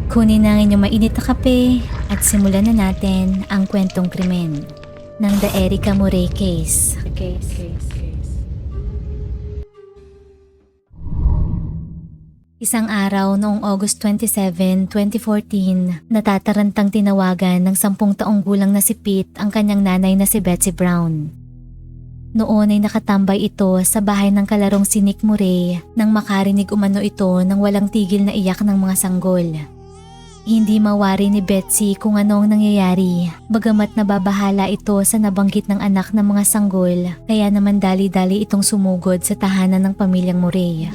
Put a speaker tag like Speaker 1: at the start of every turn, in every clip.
Speaker 1: Kunin na ang inyong mainit na kape at simulan na natin ang kwentong krimen ng The Erica Morey Case. Isang araw noong August 27, 2014, natatarantang tinawagan ng 10 taong gulang na si Pete ang kanyang nanay na si Betsy Brown. Noon ay nakatambay ito sa bahay ng kalarong si Nick Morey nang makarinig umano ito ng walang tigil na iyak ng mga sanggol. Hindi mawari ni Betsy kung anong nangyayari, bagamat nababahala ito sa nabanggit ng anak ng mga sanggol, kaya naman dali-dali itong sumugod sa tahanan ng pamilyang Morey.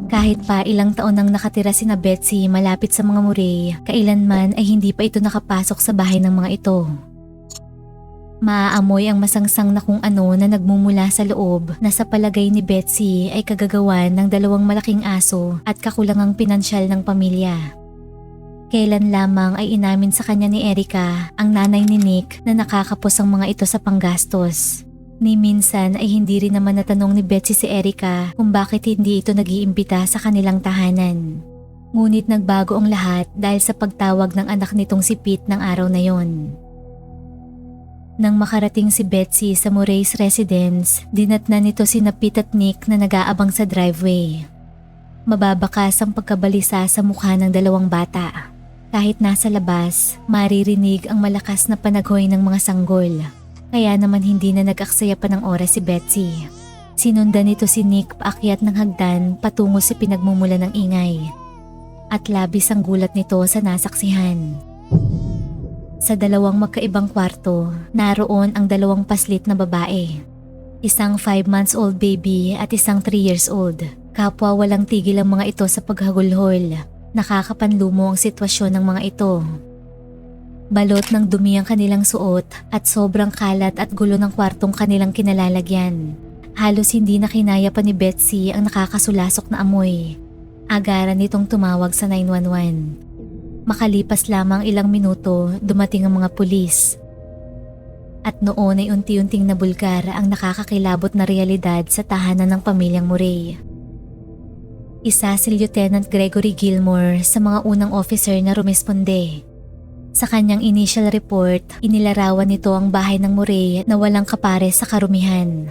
Speaker 1: Kahit pa ilang taon nang nakatira sina Betsy malapit sa mga Morey, kailanman ay hindi pa ito nakapasok sa bahay ng mga ito. Maaamoy ang masangsang na kung ano na nagmumula sa loob na sa palagay ni Betsy ay kagagawan ng 2 malaking aso at kakulangang pinansyal ng pamilya. Kailan lamang ay inamin sa kanya ni Erica, ang nanay ni Nick, na nakakapos ang mga ito sa panggastos. Ni minsan ay hindi rin naman natanong ni Betsy si Erica kung bakit hindi ito nag-iimbita sa kanilang tahanan. Ngunit nagbago ang lahat dahil sa pagtawag ng anak nitong si Pete ng araw na yon. Nang makarating si Betsy sa Morey's residence, dinatnan nito sina Pete at Nick na nag-aabang sa driveway. Mababakas ang pagkabalisa sa mukha ng 2 bata. Kahit nasa labas, maririnig ang malakas na panaghoy ng mga sanggol. Kaya naman hindi na nag-aksaya pa ng oras si Betsy. Sinundan nito si Nick paakyat ng hagdan patungo sa pinagmumula ng ingay. At labis ang gulat nito sa nasaksihan. Sa 2 magkaibang kwarto, naroon ang 2 paslit na babae. Isang 5 months old baby at isang 3 years old. Kapwa walang tigil ang mga ito sa paghagulhol. Nakakapanlumo ang sitwasyon ng mga ito. Balot ng dumi ang kanilang suot at sobrang kalat at gulo ng kwartong kanilang kinalalagyan. Halos hindi na kinaya pa ni Betsy ang nakakasulasok na amoy. Agaran nitong tumawag sa 911. Makalipas lamang ilang minuto, dumating ang mga pulis. At noon ay unti-unting nabulgar ang nakakakilabot na realidad sa tahanan ng pamilyang Morey. Isa si Lieutenant Gregory Gilmore sa mga unang officer na rumisponde. Sa kanyang initial report, inilarawan nito ang bahay ng Morey na walang kapare sa karumihan.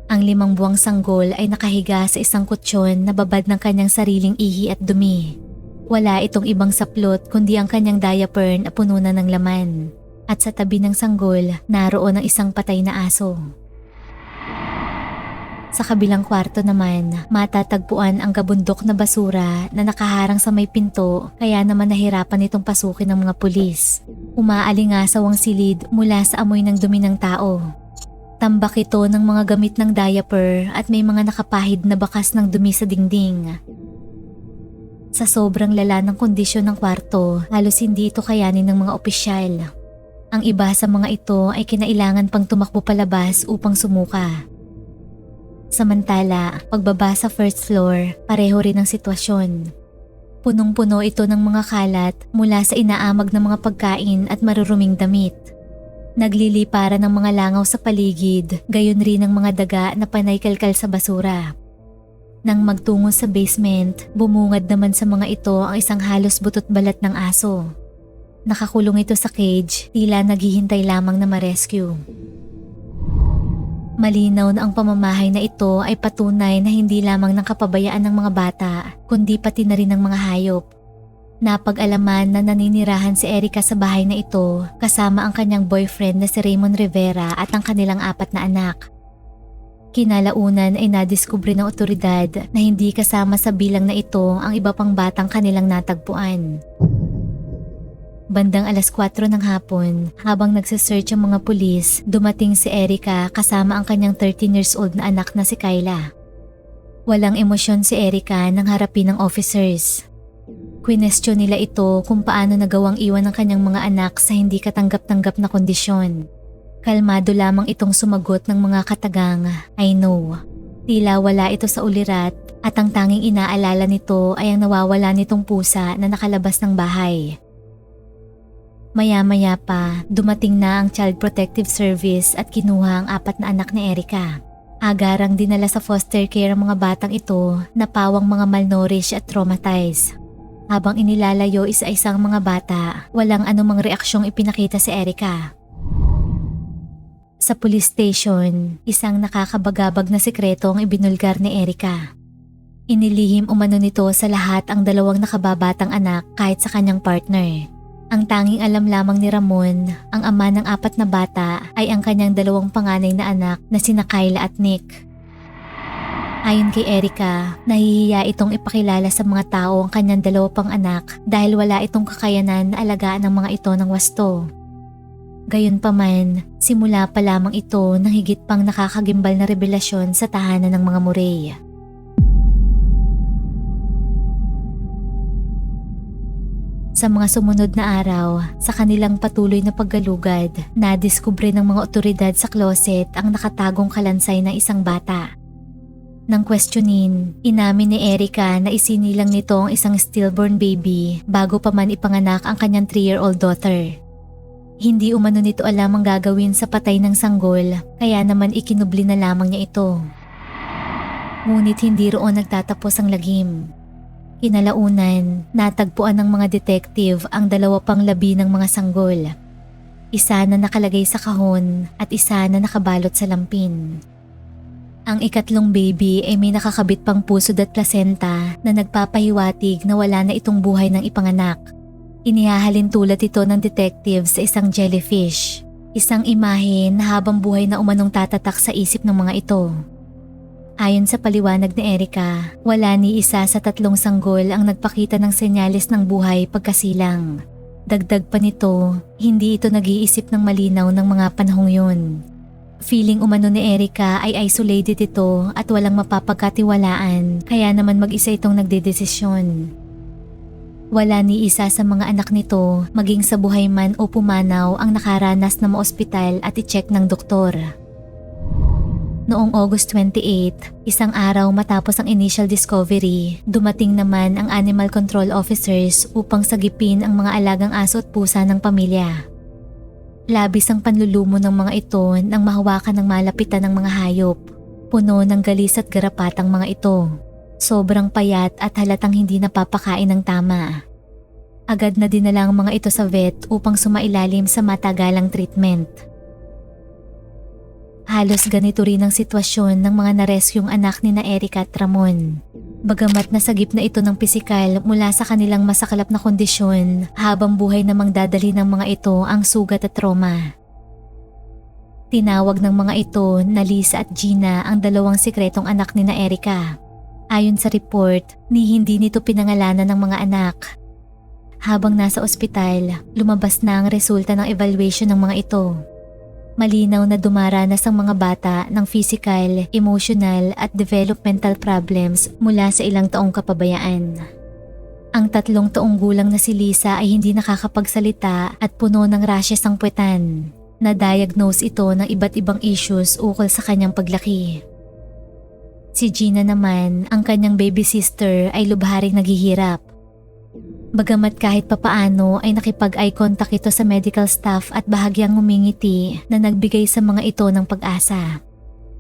Speaker 1: Ang 5 buwang sanggol ay nakahiga sa isang kutsyon na babad ng kanyang sariling ihi at dumi. Wala itong ibang saplot kundi ang kanyang diaper na puno na ng laman. At sa tabi ng sanggol, naroon ang isang patay na aso. Sa kabilang kwarto naman, matatagpuan ang gabundok na basura na nakaharang sa may pinto, kaya naman nahirapan itong pasukin ng mga pulis. Umaalingasaw ang silid mula sa amoy ng dumi ng tao. Tambak ito ng mga gamit ng diaper at may mga nakapahid na bakas ng dumi sa dingding. Sa sobrang lala ng kondisyon ng kwarto, halos hindi ito kayanin ng mga opisyal. Ang iba sa mga ito ay kinailangan pang tumakbo palabas upang sumuka. Samantala, pagbaba sa first floor, pareho rin ang sitwasyon. Punong-puno ito ng mga kalat mula sa inaamag ng mga pagkain at maruruming damit. Naglilipara ng mga langaw sa paligid, gayon rin ang mga daga na panay-kalkal sa basura. Nang magtungo sa basement, bumungad naman sa mga ito ang isang halos butot balat ng aso. Nakakulong ito sa cage, tila naghihintay lamang na ma-rescue. Malinaw na ang pamamahay na ito ay patunay na hindi lamang ng kapabayaan ng mga bata, kundi pati na rin ng mga hayop. Napag-alaman na naninirahan si Erica sa bahay na ito kasama ang kanyang boyfriend na si Raymond Rivera at ang kanilang 4 na anak. Kinalaunan ay nadiskubre ng otoridad na hindi kasama sa bilang na ito ang iba pang batang kanilang natagpuan. Bandang 4:00 ng hapon, habang nagsisearch ang mga pulis, dumating si Erica kasama ang kanyang 13 years old na anak na si Kyla. Walang emosyon si Erica nang harapin ng officers. Kwinestyon nila ito kung paano nagawang iwan ng kanyang mga anak sa hindi katanggap-tanggap na kondisyon. Kalmado lamang itong sumagot ng mga katagang, "I know." Tila wala ito sa ulirat at ang tanging inaalala nito ay ang nawawala nitong pusa na nakalabas ng bahay. Maya-maya pa, dumating na ang Child Protective Service at kinuha ang 4 na anak ni Erica. Agarang dinala sa foster care ang mga batang ito na pawang mga malnourished at traumatized. Habang inilalayo isa-isang mga bata, walang anumang reaksyong ipinakita si Erica. Sa police station, isang nakakabagabag na sikreto ang ibinulgar ni Erica. Inilihim umano nito sa lahat ang dalawang nakababatang anak kahit sa kanyang partner. Ang tanging alam lamang ni Ramon, ang ama ng 4 na bata, ay ang kanyang 2 panganay na anak na sina Kyla at Nick. Ayon kay Erica, nahihiya itong ipakilala sa mga tao ang kanyang 2 pang anak dahil wala itong kakayanan na alagaan ng mga ito ng wasto. Gayunpaman, simula pa lamang ito ng higit pang nakakagimbal na revelasyon sa tahanan ng mga Murray. Sa mga sumunod na araw, sa kanilang patuloy na paggalugad, nadiskubre ng mga otoridad sa closet ang nakatagong kalansay ng isang bata. Nang questionin, inamin ni Erica na isinilang nito ang isang stillborn baby bago pa man ipanganak ang kanyang 3-year-old daughter. Hindi umano nito alam ang gagawin sa patay ng sanggol, kaya naman ikinubli na lamang niya ito. Ngunit hindi roon nagtatapos ang lagim. Kinalaunan, natagpuan ng mga detective ang 2 pang labi ng mga sanggol. Isa na nakalagay sa kahon at isa na nakabalot sa lampin. Ang ikatlong baby ay may nakakabit pang pusod at placenta na nagpapahiwatig na wala na itong buhay ng ipanganak. Inihahalin tulad ito ng detective sa isang jellyfish, isang imahe na habang buhay na umanong tatatak sa isip ng mga ito. Ayon sa paliwanag ni Erica, wala ni isa sa 3 sanggol ang nagpakita ng senyales ng buhay pagkasilang. Dagdag pa nito, hindi ito nag-iisip ng malinaw ng mga panahong yun. Feeling umano ni Erica ay isolated ito at walang mapapagkatiwalaan, kaya naman mag-isa itong nagdedesisyon. Wala ni isa sa mga anak nito, maging sa buhay man o pumanaw, ang nakaranas na maospital at i-check ng doktor. Noong August 28, isang araw matapos ang initial discovery, dumating naman ang animal control officers upang sagipin ang mga alagang aso at pusa ng pamilya. Labis ang panlulumo ng mga ito nang mahawakan ng malapitan ng mga hayop. Puno ng galis at garapat ang mga ito. Sobrang payat at halatang hindi napapakain ng tama. Agad na dinala ang mga ito sa vet upang sumailalim sa matagalang treatment. Halos ganito rin ang sitwasyon ng mga naresyong anak ni na Erica at Ramon. Bagamat nasagip na ito ng pisikal mula sa kanilang masaklap na kondisyon, habang buhay namang dadali ng mga ito ang sugat at trauma. Tinawag ng mga ito na Lisa at Gina ang 2 sikretong anak ni na Erica. Ayon sa report, hindi nito pinangalanan ng mga anak. Habang nasa ospital, lumabas na ang resulta ng evaluation ng mga ito. Malinaw na dumaranas ang mga bata ng physical, emotional at developmental problems mula sa ilang taong kapabayaan. Ang 3 taong gulang na si Lisa ay hindi nakakapagsalita at puno ng rashes ang puwetan. Na-diagnose ito ng iba't ibang issues ukol sa kanyang paglaki. Si Gina naman, ang kanyang baby sister, ay lubharing naghihirap. Bagamat kahit papaano ay nakipag-eye contact ito sa medical staff at bahagyang ngumingiti na nagbigay sa mga ito ng pag-asa.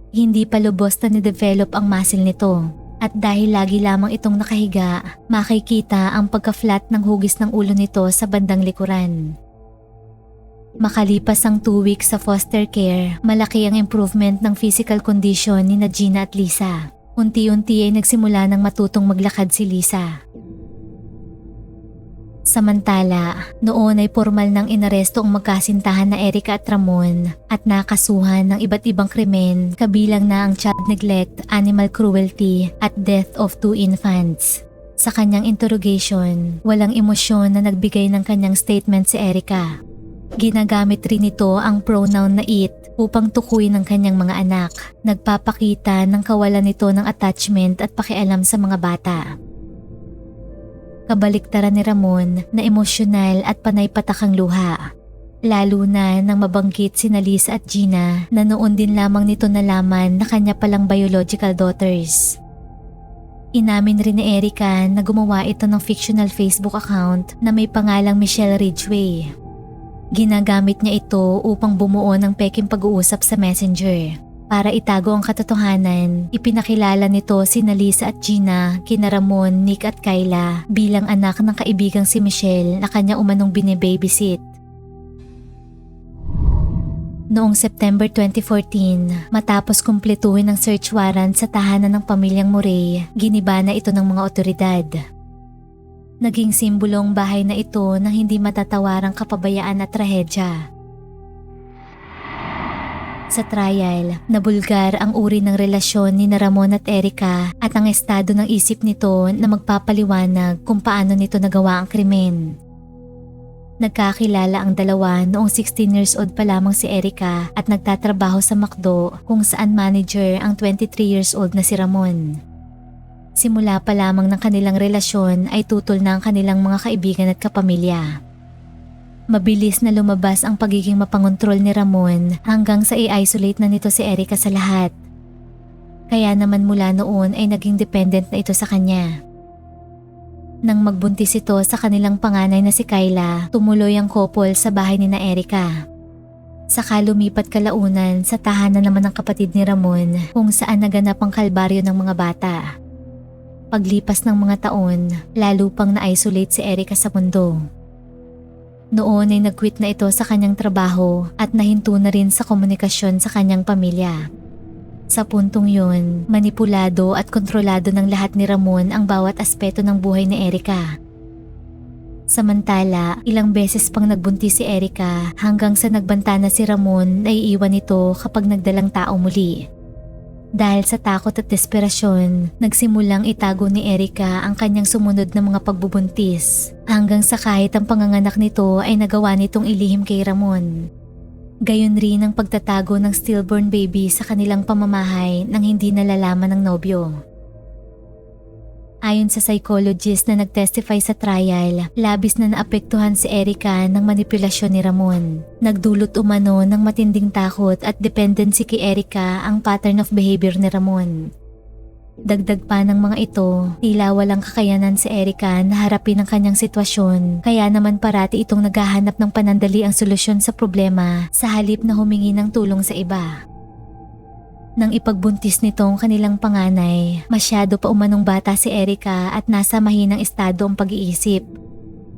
Speaker 1: Hindi pa lubos na ni-develop ang muscle nito at dahil lagi lamang itong nakahiga, makikita ang pagka-flat ng hugis ng ulo nito sa bandang likuran. Makalipas ang 2 weeks sa foster care, malaki ang improvement ng physical condition ni na Gina at Lisa. Unti-unti ay nagsimula ng matutong maglakad si Lisa. Samantala, noon ay formal nang inaresto ang magkasintahan na Erica at Ramon at nakasuhan ng iba't ibang krimen kabilang na ang child neglect, animal cruelty at death of 2 infants. Sa kanyang interrogation, walang emosyon na nagbigay ng kanyang statement si Erica. Ginagamit rin nito ang pronoun na it upang tukuyin ang kanyang mga anak. Nagpapakita ng kawalan nito ng attachment at pakialam sa mga bata. Kabaliktaran ni Ramon na emosyonal at panay patakang luha. Lalo na nang mabanggit sina Lisa at Gina na noon din lamang nito nalaman na kanya palang biological daughters. Inamin rin ni Erica na gumawa ito ng fictional Facebook account na may pangalang Michelle Ridgway. Ginagamit niya ito upang bumuo ng peking pag-uusap sa Messenger Para itago ang katotohanan, ipinakilala nito sina Lisa at Gina kina Ramon, Nick at Kyla bilang anak ng kaibigang si Michelle na kanya umanong binibabysit. Noong September 2014, matapos kumpletuhin ang search warrant sa tahanan ng pamilyang Murray, giniba na ito ng mga otoridad. Naging simbolong bahay na ito ng hindi matatawarang kapabayaan at trahedya. Sa trial, nabulgar ang uri ng relasyon ni Ramon at Erica at ang estado ng isip nito na magpapaliwanag kung paano nito nagawa ang krimen. Nagkakilala ang dalawa noong 16 years old pa lamang si Erica at nagtatrabaho sa McDo kung saan manager ang 23 years old na si Ramon. Simula pa lamang ng kanilang relasyon ay tutol na ang kanilang mga kaibigan at kapamilya. Mabilis na lumabas ang pagiging mapangontrol ni Ramon hanggang sa i-isolate na nito si Erica sa lahat. Kaya naman mula noon ay naging dependent na ito sa kanya. Nang magbuntis ito sa kanilang panganay na si Kyla, tumuloy ang couple sa bahay ni na Erica. Saka lumipat kalaunan sa tahanan naman ng kapatid ni Ramon kung saan naganap ang kalbaryo ng mga bata. Paglipas ng mga taon, lalo pang na-isolate si Erica sa mundo. Noon ay nag-quit na ito sa kanyang trabaho at nahinto na rin sa komunikasyon sa kanyang pamilya. Sa puntong yun, manipulado at kontrolado ng lahat ni Ramon ang bawat aspeto ng buhay ni Erica. Samantala, ilang beses pang nagbuntis si Erica hanggang sa nagbanta na si Ramon na iiwan ito kapag nagdalang tao muli. Dahil sa takot at desperasyon, nagsimulang itago ni Erica ang kanyang sumunod na mga pagbubuntis hanggang sa kahit ang panganganak nito ay nagawa nitong ilihim kay Ramon. Gayon rin ang pagtatago ng stillborn baby sa kanilang pamamahay nang hindi nalalaman ng nobyo. Ayon sa psychologist na nagtestify sa trial, labis na naapektuhan si Erica ng manipulasyon ni Ramon. Nagdulot umano ng matinding takot at dependency kay Erica ang pattern of behavior ni Ramon. Dagdag pa ng mga ito, tila walang kakayanan si Erica na harapin ang kanyang sitwasyon, kaya naman parati itong naghahanap ng panandali ang solusyon sa problema sa halip na humingi ng tulong sa iba. Nang ipagbuntis nitong kanilang panganay, masyado pa umanong bata si Erica at nasa mahinang estado ang pag-iisip.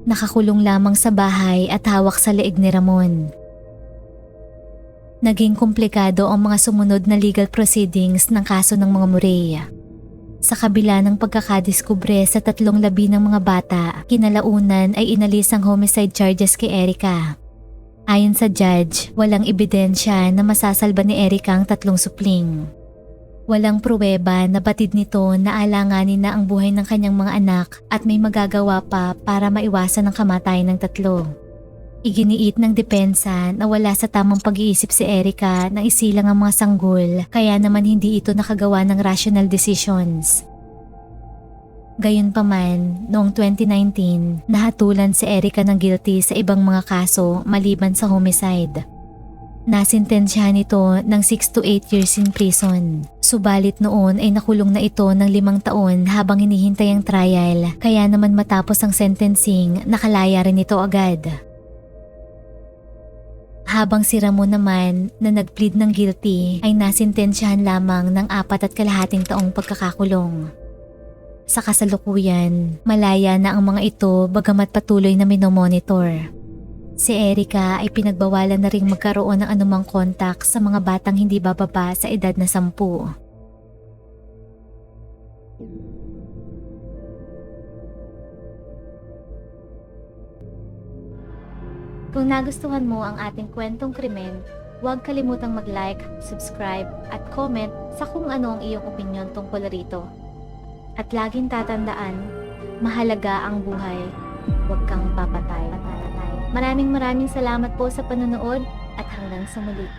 Speaker 1: Nakakulong lamang sa bahay at hawak sa leeg ni Ramon. Naging komplikado ang mga sumunod na legal proceedings ng kaso ng mga Murray. Sa kabila ng pagkakadiskubre sa 3 labi ng mga bata, kinalaunan ay inalis ang homicide charges kay Erica. Ayon sa judge, walang ebidensya na masasalba ni Erica ang 3 supling. Walang pruweba na batid nito na alanganin na ang buhay ng kanyang mga anak at may magagawa pa para maiwasan ang kamatayan ng 3. Iginiit ng depensa na wala sa tamang pag-iisip si Erica na isilang ang mga sanggol kaya naman hindi ito nakagawa ng rational decisions. Gayunpaman, noong 2019, nahatulan si Erica ng guilty sa ibang mga kaso maliban sa homicide. Nasintensyahan ito ng 6 to 8 years in prison. Subalit noon ay nakulong na ito ng 5 taon habang hinihintay ang trial, kaya naman matapos ang sentencing, nakalaya rin ito agad. Habang si Ramon naman na nag-plead ng guilty ay nasintensyahan lamang ng 4.5 taong pagkakakulong. Sa kasalukuyan, malaya na ang mga ito bagamat patuloy na minomonitor. Si Erica ay pinagbawalan na ring magkaroon ng anumang kontak sa mga batang hindi bababa sa edad na 10. Kung nagustuhan mo ang ating kwentong krimen, huwag kalimutang mag-like, subscribe at comment sa kung ano ang iyong opinyon tungkol rito. At laging tatandaan, mahalaga ang buhay, huwag kang papatay. Maraming salamat po sa panonood at hanggang sa muli.